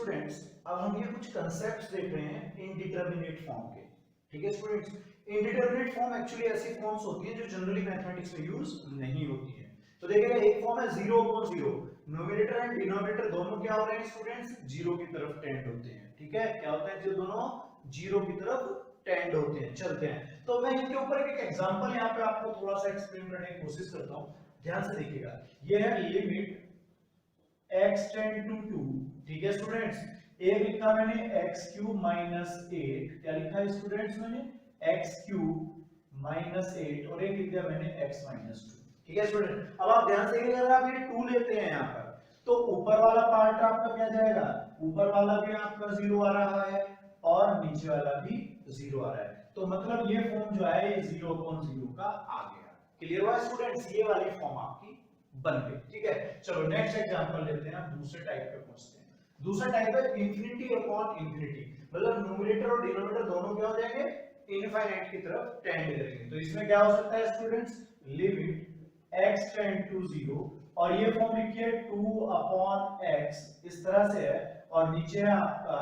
Students, अब हम ये कुछ कंसेप्ट्स देख रहे हैं इनडिटरमिनेट फॉर्म के। ठीक है स्टूडेंट्स, इनडिटरमिनेट फॉर्म एक्चुअली ऐसी फॉर्म्स होती हैं जो जनरली मैथमेटिक्स में यूज नहीं होती है। तो देखिएगा एक फॉर्म है 0/0, न्यूमरेटर एंड डिनोमिनेटर दोनों क्या हो रहे हैं स्टूडेंट्स, जीरो की तरफ टेंड होते हैं। ठीक है, क्या होता है, जो दोनों जीरो की तरफ टेंड होते हैं, चलते हैं। तो मैं इनके ऊपर एक एग्जांपल यहाँ पे आपको थोड़ा सा एक्सप्लेन करने की कोशिश करता हूँ, ध्यान से देखिएगा। ये है लिमिट x टेंड टू 2। ठीक है स्टूडेंट्स, एक लिखा मैंने x³ - 8, क्या लिखा है स्टूडेंट्स मैंने x³ - 8, और एक लिख दिया मैंने x - 2। ठीक है स्टूडेंट, अब आप ध्यान से देखिएगा, अगर आप ये 2 लेते हैं यहाँ पर, तो ऊपर वाला पार्ट आपका क्या जाएगा, ऊपर वाला भी आपका 0 आ रहा है और नीचे वाला भी 0 आ रहा है। तो मतलब ये फॉर्म जो है ये 0/0 का आ गया। क्लियर हुआ स्टूडेंट्स, ये वाली फॉर्म आपकी बन गई। ठीक है, चलो नेक्स्ट एग्जांपल लेते हैं, दूसरे टाइप पे पहुंचते हैं। दूसरा टाइप है इंफिनिटी अपॉन इंफिनिटी, मतलब न्यूमरेटर और डिनोमिनेटर दोनों क्या हो जाएंगे, इनफाइनाइट की तरफ टेंड करेंगे। तो इसमें क्या हो सकता है students, limit x tend to 0, और ये फॉर्म लिखिए 2/x, इस तरह से है, और नीचे है आपका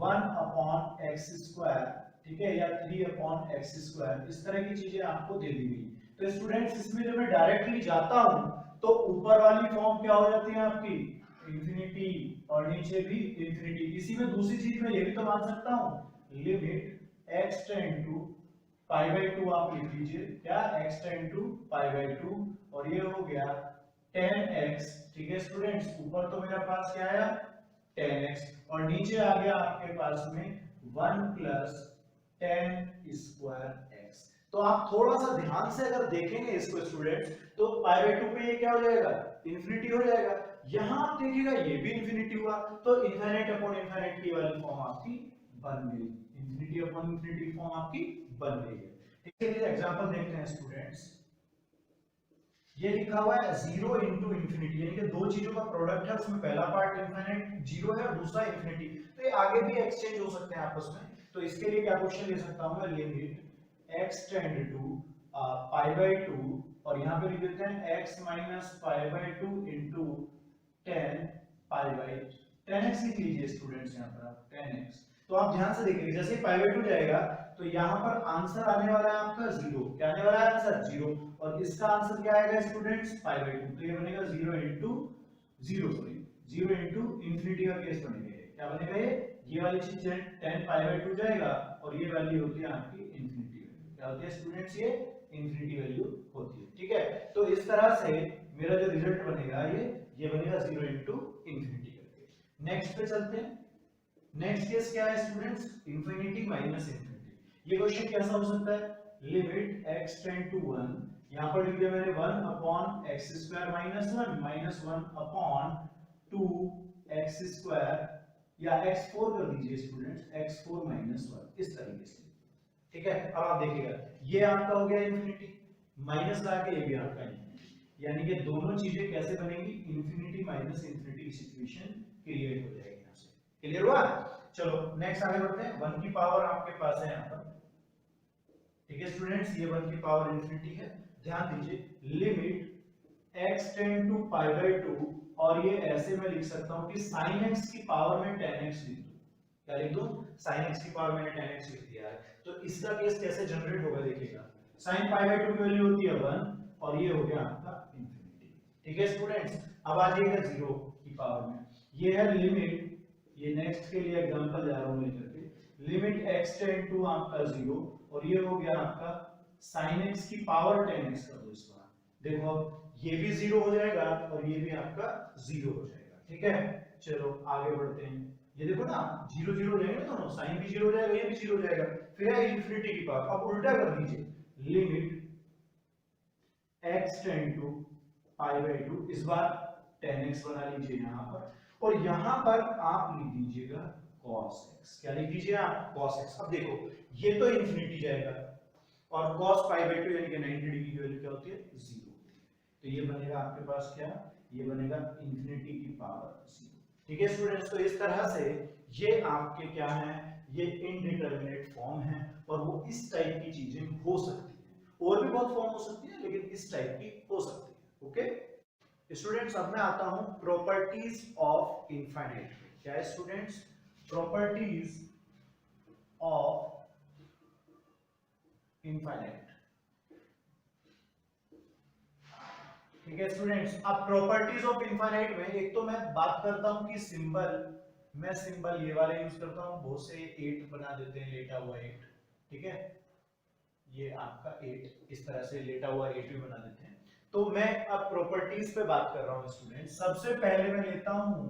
1/x², ठीक है, या 3/x², इस तरह की चीजें आपको दे दी गई। तो स्टूडेंट्स इसमें जब मैं डायरेक्टली जाता हूं तो ऊपर वाली फॉर्म क्या हो जाती है आपकी, इंफिनिटी, और नीचे भी इंफिनिटी। इसी में दूसरी चीज मैं ये भी तो मान सकता हूं, लिमिट x टेंड टू π/2 आप लिख लीजिए, क्या x टेंड टू π/2, और ये हो गया 10x। ठीक है स्टूडेंट्स, ऊपर तो मेरे पास क्या आया 10x, और नीचे आ गया आपके पास में 1 + 10²x। तो आप थोड़ा सा ध्यान से अगर देखेंगे इसको स्टूडेंट्स, तो π/2 पे ये क्या हो जाएगा, इंफिनिटी हो जाएगा। यहां आप देखिएगा ये भी इंफिनिटी हुआ, तो इनफाइनाइट अपॉन इनफाइनाइट की वाली फॉर्म आपकी बन गई, इंफिनिटी अपॉन इंफिनिटी फॉर्म आपकी बन गई है। ठीक है, एग्जांपल देखते हैं स्टूडेंट्स। ये लिखा हुआ है 0 × इंफिनिटी, यानी कि दो चीजों का प्रोडक्ट है, उसमें पहला पार्ट इनफाइनाइट 0 है और दूसरा इंफिनिटी। तो ये आगे भी एक्सचेंज हो सकते हैं आपस में। तो इसके लिए क्या क्वेश्चन ले सकता हूं मैं, लिमिट x टेंड टू π/2, और यहां पे लिख देते हैं x - π/2 × 10 π/2, 10x लिख लीजिए स्टूडेंट्स, यहां पर आप 10x। तो आप ध्यान से देखिए, जैसे π/2 जाएगा तो यहां पर आंसर आने वाला है आपका 0, क्या आने वाला है आंसर 0, और इसका आंसर क्या आएगा स्टूडेंट्स π/2। तो ये बनेगा 0 × 0 × इंफिनिटी का केस बनेगा। क्या बनेगा ये वाली चीज है 10 π/2 जाएगा, और ये वैल्यू होती है आपकी इंफिनिटी वैल्यू। क्या होती है स्टूडेंट्स, ये इंफिनिटी वैल्यू होती है। ठीक है, तो इस तरह से मेरा जो रिजल्ट बनेगा ये बनेगा 0 × इंफिनिटी करके। नेक्स्ट पे चलते हैं। नेक्स्ट केस क्या है स्टूडेंट्स, इंफिनिटी माइनस इंफिनिटी। ये क्वेश्चन कैसा हो सकता है, लिमिट x टेंड टू 1, यहां पर लिख दिया मैंने 1/x² - 1 1/2x², या x4 कर दीजिए स्टूडेंट्स, x4 - 1, इस तरीके से। ठीक है, अब आप देखिएगा ये आपका हो गया इंफिनिटी, माइनस ला के ये भी आपका इंफिनिटी, यानी कि दोनों चीजें कैसे बनेंगी, इंफिनिटी माइनस इंफिनिटी की सिचुएशन क्रिएट हो जाएगी यहां से। क्लियर हुआ, चलो नेक्स्ट आगे बढ़ते हैं। 1 की पावर आपके पास है यहां पर। ठीक है स्टूडेंट्स, ये 1 की पावर इंफिनिटी है। ध्यान दीजिए, लिमिट x टेंड टू π/2, और ये ऐसे मैं लिख सकता हूं कि sin x की पावर में 10x लिख दूं। क्या लिख दूं, sin x की पावर मैंने 10x लिख दिया है। तो इसका केस कैसे जनरेट होगा देखिएगा, sin π/2 की वैल्यू होती है 1, और ये हो गया आपका इंफिनिटी। ठीक है स्टूडेंट्स, अब आ जाइएगा 0 की पावर में, ये है लिमिट, ये नेक्स्ट के लिए एग्जांपल जा रहा हूं लेकर के, लिमिट x टेंड टू आपका 0, और ये हो गया आपका sin x की पावर 10x कर दो इसको। देखो अब ये भी 0 हो जाएगा और ये भी आपका 0 हो जाएगा। ठीक है, चलो आगे बढ़ते हैं। ये देखो ना 0 0 हो जाएंगे दोनों, साइन भी 0 हो जाएगा, ये भी 0 हो जाएगा, फिर है इंफिनिटी की पावर। अब उल्टा कर दीजिए, लिमिट x टेंड टू π/2, इस बार 10x बना लीजिए यहां पर, और यहां पर आप लिख दीजिएगा cos x। क्या लिख दीजिए आप, cos x। अब देखो ये तो इंफिनिटी जाएगा, और cos π/2 यानी कि 90 डिग्री की वैल्यू क्या होती है, 0। तो ये बनेगा आपके पास क्या, ये बनेगा इंफिनिटी की पावर 0। ठीक है स्टूडेंट्स, तो इस तरह से ये आपके क्या है, ये इनडिटरमिनेट फॉर्म है, और वो इस टाइप की चीजें हो सकती हैं। और भी बहुत फॉर्म हो सकती है, लेकिन इस टाइप की हो सकती है। ओके स्टूडेंट्स, अब मैं आता हूं प्रॉपर्टीज ऑफ इनफाइनाइट। क्या है स्टूडेंट्स? Properties of infinite. ठीक है स्टूडेंट्स, अब प्रॉपर्टीज ऑफ इनफाइनाइट में एक तो मैं बात करता हूं कि सिंबल, मैं सिंबल ये वाले यूज करता हूं, बहुत से 8 बना देते हैं, लेटा हुआ 8, ठीक है, ये आपका 8 इस तरह से लेटा हुआ 8 भी बना देते हैं। तो मैं अब प्रॉपर्टीज पे बात कर रहा हूं स्टूडेंट। सबसे पहले मैं लेता हूं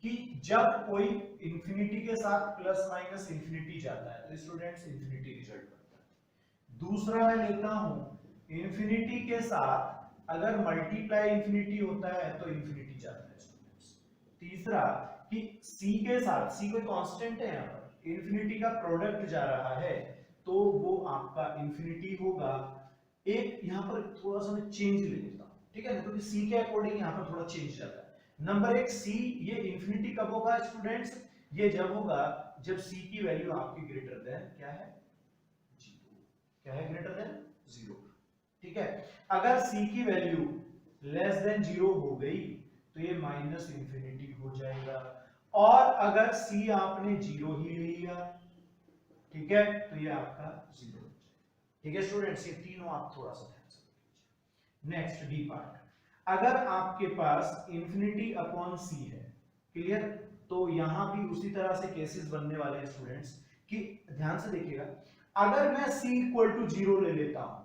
कि जब कोई इंफिनिटी के साथ प्लस माइनस इंफिनिटी जाता है तो स्टूडेंट्स इंफिनिटी रिजल्ट बनता है। दूसरा मैं लेता हूं इंफिनिटी के साथ अगर मल्टीप्लाई इंफिनिटी होता है तो इंफिनिटी जाता है स्टूडेंट्स। तीसरा कि c के साथ, c कोई कांस्टेंट है यहां पर, इंफिनिटी का प्रोडक्ट जा रहा है तो वो आपका इंफिनिटी होगा। एक यहां पर थोड़ा सा मैं चेंज ले लेता हूं, ठीक है, क्योंकि c के अकॉर्डिंग यहां पर थोड़ा चेंज जाता है। नंबर 1 c, ये इंफिनिटी कब होगा स्टूडेंट्स? ये जब होगा जब c की वैल्यू आपकी ग्रेटर देन क्या है? 0। क्या है ग्रेटर देन 0? ठीक है, अगर c की वैल्यू लेस देन 0 हो गई तो ये माइनस इंफिनिटी हो जाएगा, और अगर c आपने 0 ही ले लिया, ठीक है, तो ये आपका 0 हो जाएगा। ठीक है स्टूडेंट्स, ये तीनों आप थोड़ा सा ध्यान से लीजिए। नेक्स्ट डी पार्ट, अगर आपके पास इंफिनिटी अपॉन c है, क्लियर, तो यहां भी उसी तरह से केसेस बनने वाले हैं स्टूडेंट्स कि ध्यान से देखिएगा, अगर मैं c इक्वल टू 0 ले लेता हूं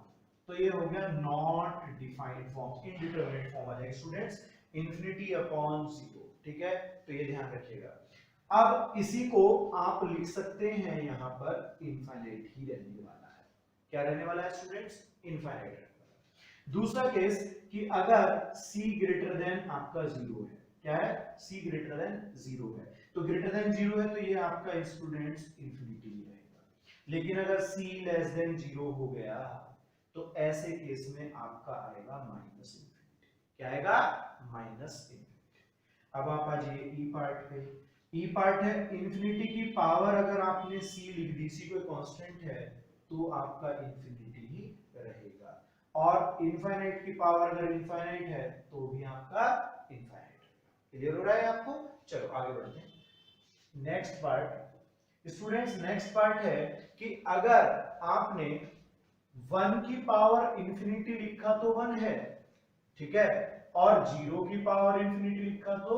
तो ये हो गया not defined form, indeterminate form आ जाएगा स्टूडेंट्स, इंफिनिटी अपॉन 0, ठीक है, तो ये ध्यान रखिएगा। अब इसी को आप लिख सकते हैं यहां पर इनफाइनाइट ही रहने वाला है। क्या रहने वाला है स्टूडेंट्स? इनफाइनाइट रहने वाला है। दूसरा केस कि अगर c ग्रेटर देन आपका 0 है, क्या है? c ग्रेटर देन 0 है, तो ग्रेटर देन 0 है तो ये आपका स्टूडेंट्स इंफिनिटी ही रहेगा। लेकिन अगर c लेस देन 0 हो गया तो ऐसे केस में आपका आएगा माइनस इंफिनिटी। क्या आएगा? Minus infinity. अब आप आ जाइए ई पार्ट पे। ई पार्ट है इंफिनिटी की पावर, अगर आपने c लिख दी, c कोई कांस्टेंट है तो आपका इंफिनिटी ही रहेगा, और इनफाइनाइट की पावर अगर इनफाइनाइट है तो भी आपका इनफाइनाइट रहेगा। क्लियर हो रहा है आपको? चलो आगे बढ़ते हैं। Next part students, next part है कि अगर आपने 1 की पावर इंफिनिटी लिखा तो 1 है, ठीक है, और 0 की पावर इंफिनिटी लिखा तो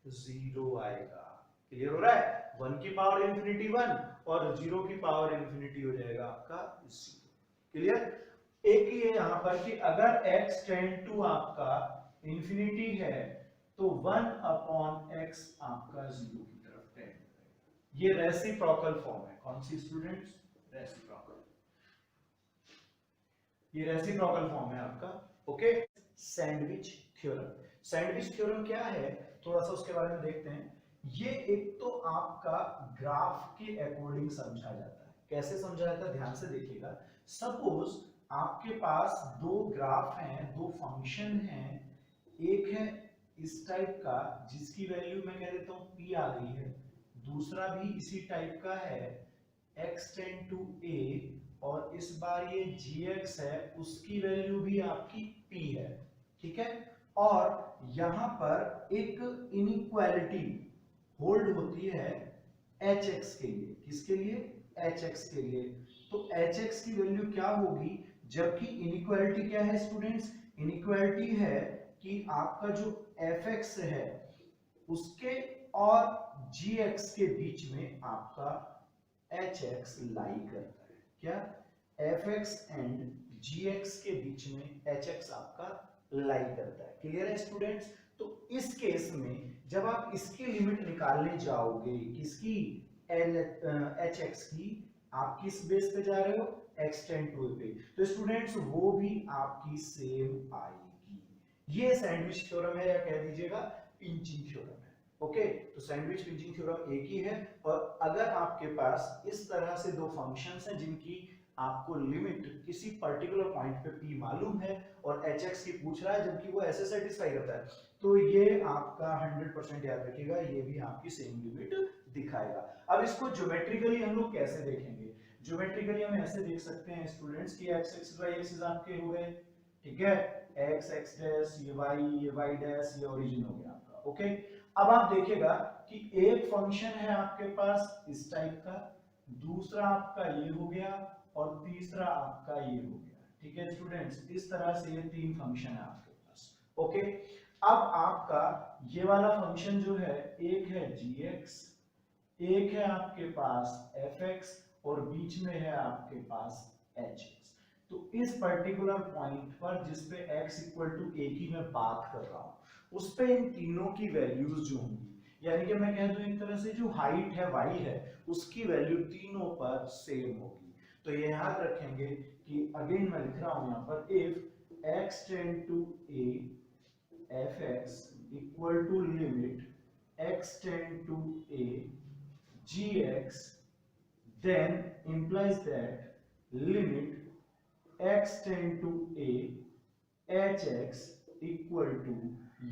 0 आएगा। क्लियर हो रहा है? 1 की पावर इंफिनिटी 1 और 0 की पावर इंफिनिटी हो जाएगा आपका 0। क्लियर? एक ही है यहां पर कि अगर x टेंड टू आपका इंफिनिटी है तो 1 अपॉन x आपका 0 की तरफ टेंड करेगा। ये रेसिप्रोकल फॉर्म है। कौन सी स्टूडेंट्स? रेसिप्रोकल। ये रेसिप्रोकल फॉर्म है आपका। Okay, sandwich theorem. Sandwich theorem क्या है, थोड़ा सा उसके बारे में देखते हैं। ये एक तो आपका ग्राफ के अकॉर्डिंग समझा जाता है। कैसे समझा जाता है ध्यान से देखिएगा। सपोज आपके पास दो ग्राफ हैं, दो फंक्शन हैं, एक है इस टाइप का जिसकी वैल्यू मैं कह देता हूं p आ गई है, दूसरा भी इसी टाइप का है x टेंड टू a, और इस बार ये gx है, उसकी वैल्यू भी आपकी p है, ठीक है, और यहां पर एक इनइक्वालिटी होल्ड होती है hx के लिए। किसके लिए? hx के लिए। तो hx की वैल्यू क्या होगी, जबकि इनइक्वालिटी क्या है स्टूडेंट्स? इनइक्वालिटी है कि आपका जो fx है उसके और gx के बीच में आपका hx लाई करता है। क्या? fx एंड gx के बीच में hx आपका लाई करता है। क्लियर है स्टूडेंट्स? तो इस केस में जब आप इसकी लिमिट निकालने जाओगे, किसकी? hx की, आप किस बेस पे जा रहे हो? x टेंड टू पे, तो स्टूडेंट्स वो भी आपकी सेम आएगी। ये सैंडविच थ्योरम है, या कह दीजिएगा पिंचिंग थ्योरम है। ओके, तो सैंडविच पिंचिंग थ्योरम एक ही है। और अगर आपके पास इस तरह से दो फंक्शंस हैं जिनकी आपको लिमिट किसी पर्टिकुलर पॉइंट पे p मालूम है और hx की पूछ रहा है, जबकि वो ऐसे सेटिस्फाई करता है, तो ये आपका 100% याद रखिएगा, ये भी आपकी सेम लिमिट दिखाएगा। अब इसको ज्योमेट्रिकली हम लोग कैसे देखेंगे? ज्योमेट्रिकली हम ऐसे देख सकते हैं स्टूडेंट्स कि x एक्सिस y एक्सिस आपके हो गए, ठीक है, x x डैश, ये y डैश, ये ओरिजिन हो गया आपका। ओके, अब आप देखिएगा कि एक फंक्शन है आपके पास इस टाइप का, दूसरा आपका ये हो गया और तीसरा आपका ये हो गया। ठीक है स्टूडेंट्स, इस तरह से ये 3 फंक्शन है आपके पास। ओके, अब आपका ये वाला फंक्शन जो है, एक है gx, एक है आपके पास fx और बीच में है आपके पास hx। तो इस पर्टिकुलर पॉइंट पर जिस पे x इक्वल टू a की मैं बात कर रहा हूं, उस पे इन तीनों की वैल्यूज जो होंगी, यानी कि मैं कह दूं एक तरह से जो हाइट है y है, उसकी वैल्यू तीनों पर सेम होगी। तो ये याद रखेंगे कि अगेन मैं लिख रहा हूं यहां पर, if x tend to a fx equal to limit x tend to a gx, then implies that limit x tend to a hx equal to,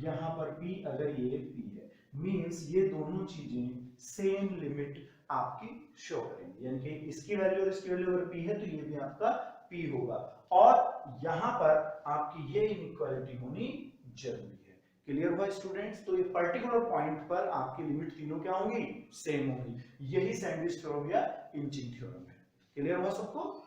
यहां पर p अगर ये p है, मींस ये दोनों चीजें सेम लिमिट आपकी शो करेंगी, यानी कि इसकी वैल्यू और इसकी वैल्यू अगर p है तो ये भी आपका p होगा, और यहां पर आपकी ये इनइक्वालिटी होनी जरूरी है। क्लियर हुआ स्टूडेंट्स? तो ये पर्टिकुलर पॉइंट पर आपकी लिमिट तीनों क्या होंगी, सेम होंगी। यही सैंडविच थ्योरम या इंचिंग थ्योरम है। क्लियर हुआ सबको?